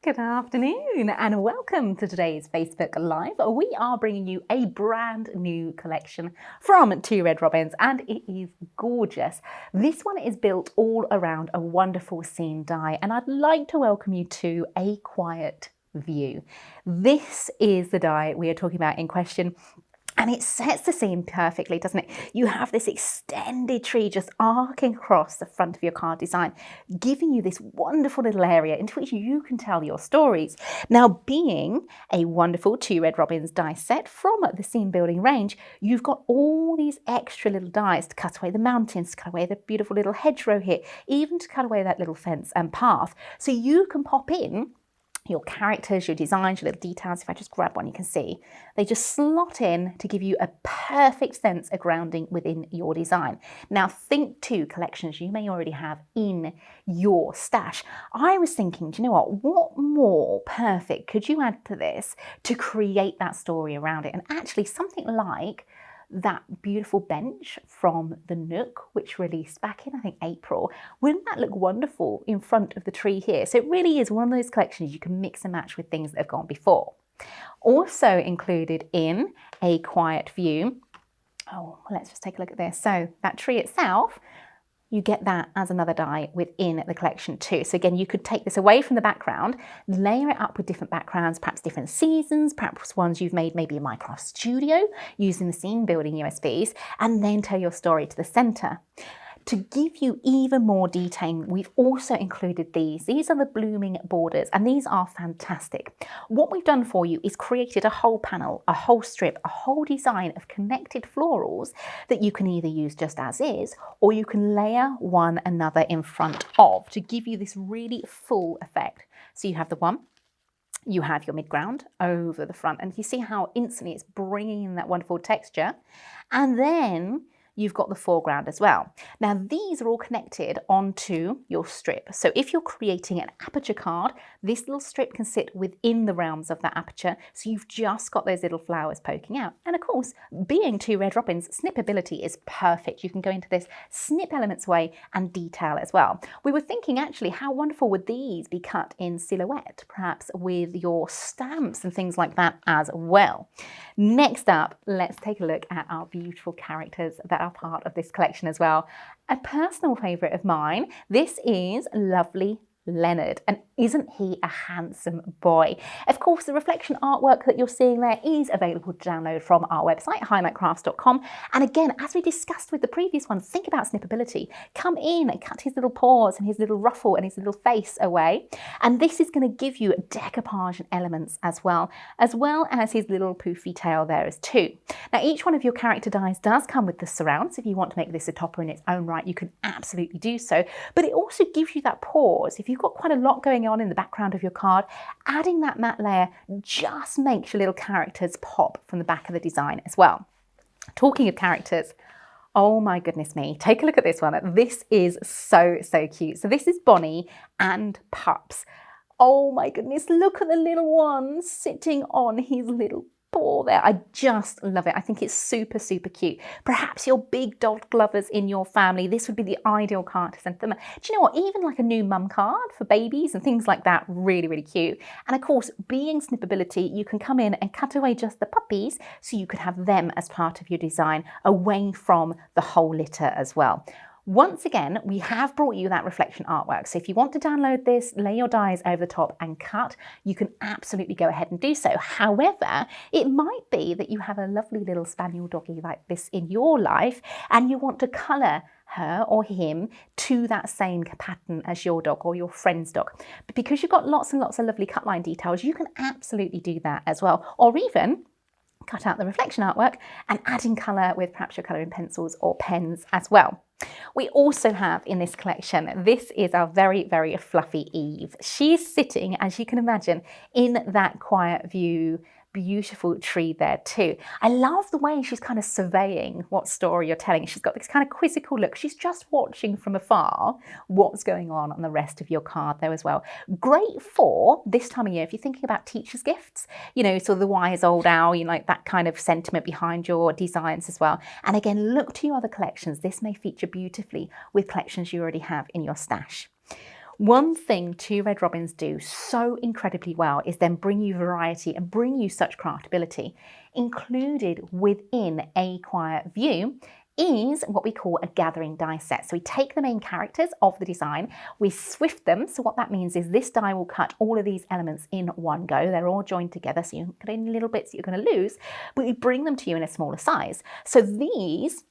Good afternoon and welcome to today's Facebook Live. We are bringing you a brand new collection from Two Red Robins and it is gorgeous. This one is built all around a wonderful seam die and I'd like to welcome you to A Quiet View. This is the die we are talking about in question. And it sets the scene perfectly, doesn't it? You have this extended tree just arcing across the front of your card design, giving you this wonderful little area into which you can tell your stories. Now, being a wonderful Two Red Robins die set from the scene building range, you've got all these extra little dies to cut away the mountains, to cut away the beautiful little hedgerow here, even to cut away that little fence and path. So you can pop in your characters, your designs, your little details. If I just grab one, you can see they just slot in to give you a perfect sense of grounding within your design. Now think to collections you may already have in your stash. I was thinking, do you know what more perfect could you add to this to create that story around it? And actually something like that beautiful bench from the Nook, which released back in, I think, April. Wouldn't that look wonderful in front of the tree here? So it really is one of those collections you can mix and match with things that have gone before. Also included in A Quiet View, let's just take a look at this. So that tree itself, you get that as another die within the collection too. So again, you could take this away from the background, layer it up with different backgrounds, perhaps different seasons, perhaps ones you've made maybe in Minecraft Studio using the scene building USBs, and then tell your story to the center. To give you even more detailing, we've also included these. These are the blooming borders and these are fantastic. What we've done for you is created a whole panel, a whole strip, a whole design of connected florals that you can either use just as is or you can layer one another in front of to give you this really full effect. So you have the one, you have your midground over the front and you see how instantly it's bringing in that wonderful texture, and then you've got the foreground as well. Now these are all connected onto your strip. So if you're creating an aperture card, this little strip can sit within the realms of that aperture. So you've just got those little flowers poking out. And of course, being Two Red Robins, snippability is perfect. You can go into this snip elements way and detail as well. We were thinking actually, how wonderful would these be cut in silhouette, perhaps with your stamps and things like that as well. Next up, let's take a look at our beautiful characters that are part of this collection as well. A personal favourite of mine, this is lovely Leonard, and isn't he a handsome boy? Of course, the reflection artwork that you're seeing there is available to download from our website, highlightcrafts.com. And again, as we discussed with the previous one, think about snippability. Come in and cut his little paws and his little ruffle and his little face away. And this is going to give you decoupage and elements as well as his little poofy tail there as too. Now, each one of your character dies does come with the surround. So if you want to make this a topper in its own right, you can absolutely do so. But it also gives you that pause. If you've got quite a lot going on in the background of your card, adding that matte layer just makes your little characters pop from the back of the design as well. Talking of characters, oh my goodness me, take a look at this one. This is so cute. So this is Bonnie and Pups. Oh my goodness, look at the little one sitting on his little paw there. I just love it. I think it's super cute. Perhaps your big dog lovers in your family, this would be the ideal card to send them. Do you know what? Even like a new mum card for babies and things like that, really cute. And of course, being snippability, you can come in and cut away just the puppies so you could have them as part of your design away from the whole litter as well. Once again, we have brought you that reflection artwork. So if you want to download this, lay your dies over the top and cut, you can absolutely go ahead and do so. However, it might be that you have a lovely little spaniel doggy like this in your life and you want to colour her or him to that same pattern as your dog or your friend's dog. But because you've got lots and lots of lovely cut line details, you can absolutely do that as well. Or even cut out the reflection artwork and add in colour with perhaps your colouring pencils or pens as well. We also have in this collection, this is our very fluffy Eve. She's sitting, as you can imagine, in that quiet view beautiful tree there too. I love the way she's kind of surveying what story you're telling. She's got this kind of quizzical look. She's just watching from afar what's going on the rest of your card there as well. Great for this time of year if you're thinking about teacher's gifts, you know, sort of the wise old owl, you know, like that kind of sentiment behind your designs as well. And again, look to your other collections. This may feature beautifully with collections you already have in your stash. One thing Two Red Robins do so incredibly well is then bring you variety and bring you such craftability. Included within a quiet view is what we call a gathering die set. So we take the main characters of the design, we swift them. So what that means is this die will cut all of these elements in one go. They're all joined together, so you get any little bits that you're going to lose, but we bring them to you in a smaller size. So these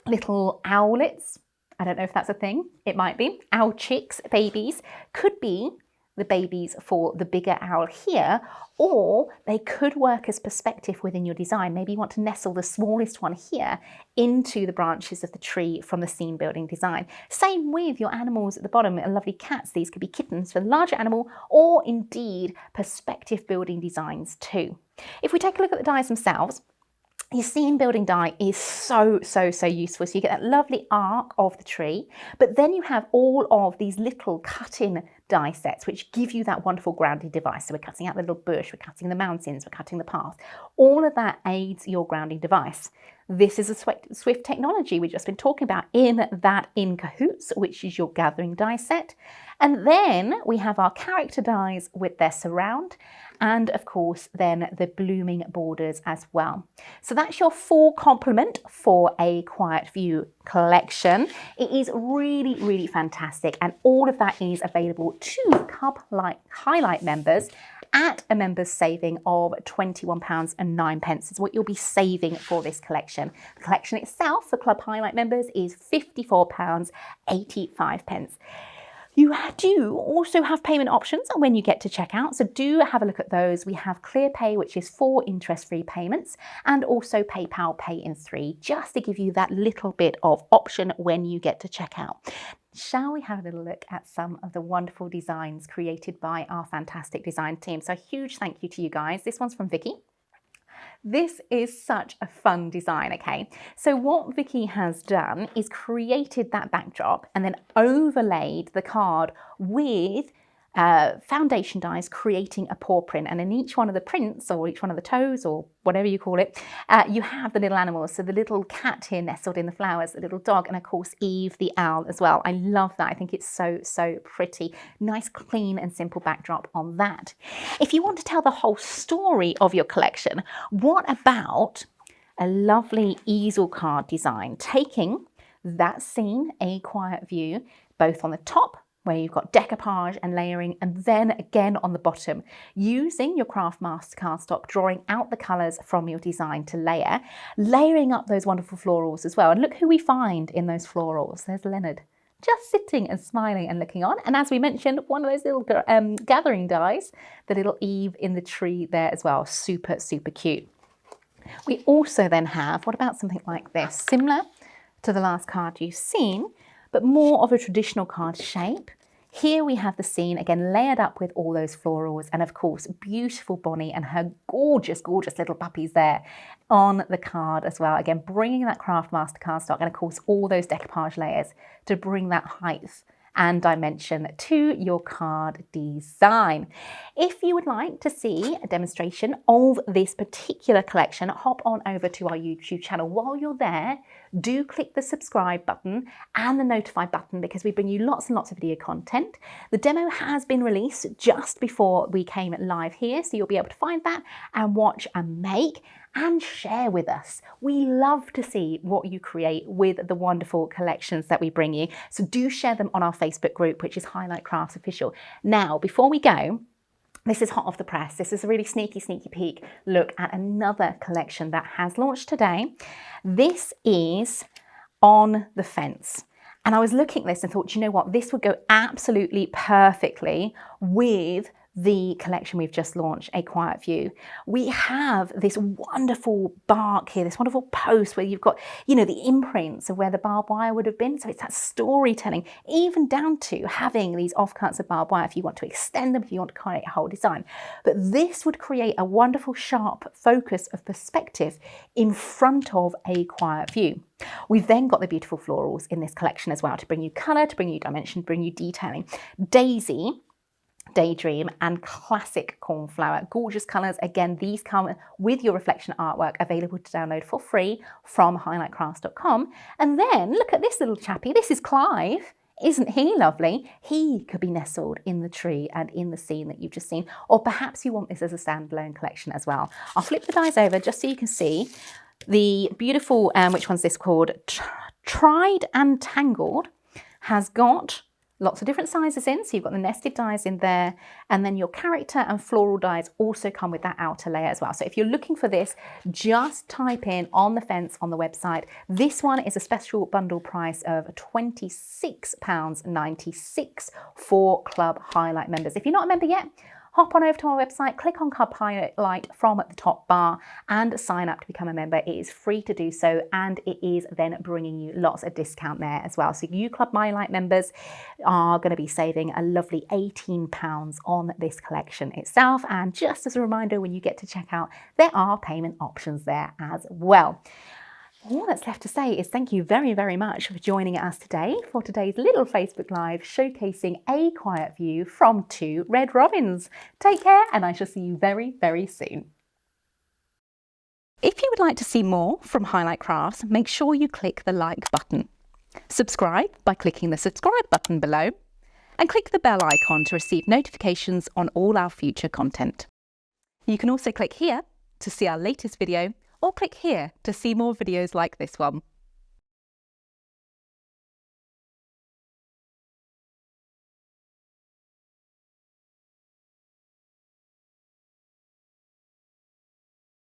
little owlets, I don't know if that's a thing, it might be, owl chicks, babies, could be the babies for the bigger owl here, or they could work as perspective within your design. Maybe you want to nestle the smallest one here into the branches of the tree from the scene building design. Same with your animals at the bottom, lovely cats. These could be kittens for the larger animal, or indeed perspective building designs too. If we take a look at the dies themselves, your scene building die is so useful. So you get that lovely arc of the tree, but then you have all of these little cut-in die sets which give you that wonderful grounding device. So we're cutting out the little bush, we're cutting the mountains, we're cutting the path. All of that aids your grounding device. This is a Swift technology we've just been talking about in that In Cahoots, which is your gathering die set. And then we have our character dies with their surround, and of course then the blooming borders as well. So that's your full complement for a Quiet View collection. It is really fantastic, and all of that is available to Club Highlight members at a member's saving of £21.09 is what you'll be saving for this collection. The collection itself for Club Highlight members is £54.85. You do also have payment options when you get to checkout, so do have a look at those. We have ClearPay, which is 4 interest-free payments, and also PayPal Pay in 3, just to give you that little bit of option when you get to checkout. Shall we have a little look at some of the wonderful designs created by our fantastic design team? So a huge thank you to you guys. This one's from Vicky. This is such a fun design, okay? So what Vicky has done is created that backdrop and then overlaid the card with foundation dies, creating a paw print. And in each one of the prints, or each one of the toes, or whatever you call it, you have the little animals. So the little cat here nestled in the flowers, the little dog, and of course Eve the owl as well. I love that. I think it's so pretty. Nice, clean and simple backdrop on that. If you want to tell the whole story of your collection, what about a lovely easel card design, taking that scene, A Quiet View, both on the top, where you've got decoupage and layering, and then again on the bottom, using your Craft Master cardstock, drawing out the colours from your design to layer, layering up those wonderful florals as well. And look who we find in those florals. There's Leonard, just sitting and smiling and looking on. And as we mentioned, one of those little gathering dies, the little Eve in the tree there as well. Super cute. We also then have, what about something like this? Similar to the last card you've seen, but more of a traditional card shape. Here we have the scene, again, layered up with all those florals, and of course, beautiful Bonnie and her gorgeous little puppies there on the card as well. Again, bringing that Craft Master cardstock, and of course, all those decoupage layers to bring that height and dimension to your card design. If you would like to see a demonstration of this particular collection, hop on over to our YouTube channel. While you're there, do click the subscribe button and the notify button, because we bring you lots and lots of video content. The demo has been released just before we came live here, so you'll be able to find that and watch and make and share with us. We love to see what you create with the wonderful collections that we bring you. So do share them on our Facebook group, which is Highlight Crafts Official. Now, before we go, this is hot off the press. This is a really sneaky peek look at another collection that has launched today. This is On the Fence. And I was looking at this and thought, you know what, this would go absolutely perfectly with the collection we've just launched, A Quiet View. We have this wonderful bark here, this wonderful post where you've got, you know, the imprints of where the barbed wire would have been. So it's that storytelling, even down to having these offcuts of barbed wire if you want to extend them, if you want to create a whole design. But this would create a wonderful, sharp focus of perspective in front of A Quiet View. We've then got the beautiful florals in this collection as well to bring you colour, to bring you dimension, bring you detailing. Daisy, Daydream and Classic Cornflower. Gorgeous colours. Again, these come with your reflection artwork available to download for free from highlightcrafts.com. And then look at this little chappy. This is Clive Isn't he lovely? He could be nestled in the tree and in the scene that you've just seen, or perhaps you want this as a standalone collection as well. I'll flip the dies over just so you can see the beautiful, which one's this called? Tried and Tangled, has got lots of different sizes in, so you've got the nested dies in there, and then your character and floral dies also come with that outer layer as well. So if you're looking for this, just type in On the Fence on the website. This one is a special bundle price of £26.96 for Club Highlight members. If you're not a member yet, hop on over to our website, click on Club Highlight from the top bar and sign up to become a member. It is free to do so, and it is then bringing you lots of discount there as well. So you Club Highlight members are going to be saving a lovely £18 on this collection itself. And just as a reminder, when you get to checkout, there are payment options there as well. All that's left to say is thank you very, very much for joining us today for today's little Facebook Live showcasing a quiet view from 2 Red Robins. Take care, and I shall see you very, very soon. If you would like to see more from Highlight Crafts, make sure you click the like button. Subscribe by clicking the subscribe button below, and click the bell icon to receive notifications on all our future content. You can also click here to see our latest video, or click here to see more videos like this one.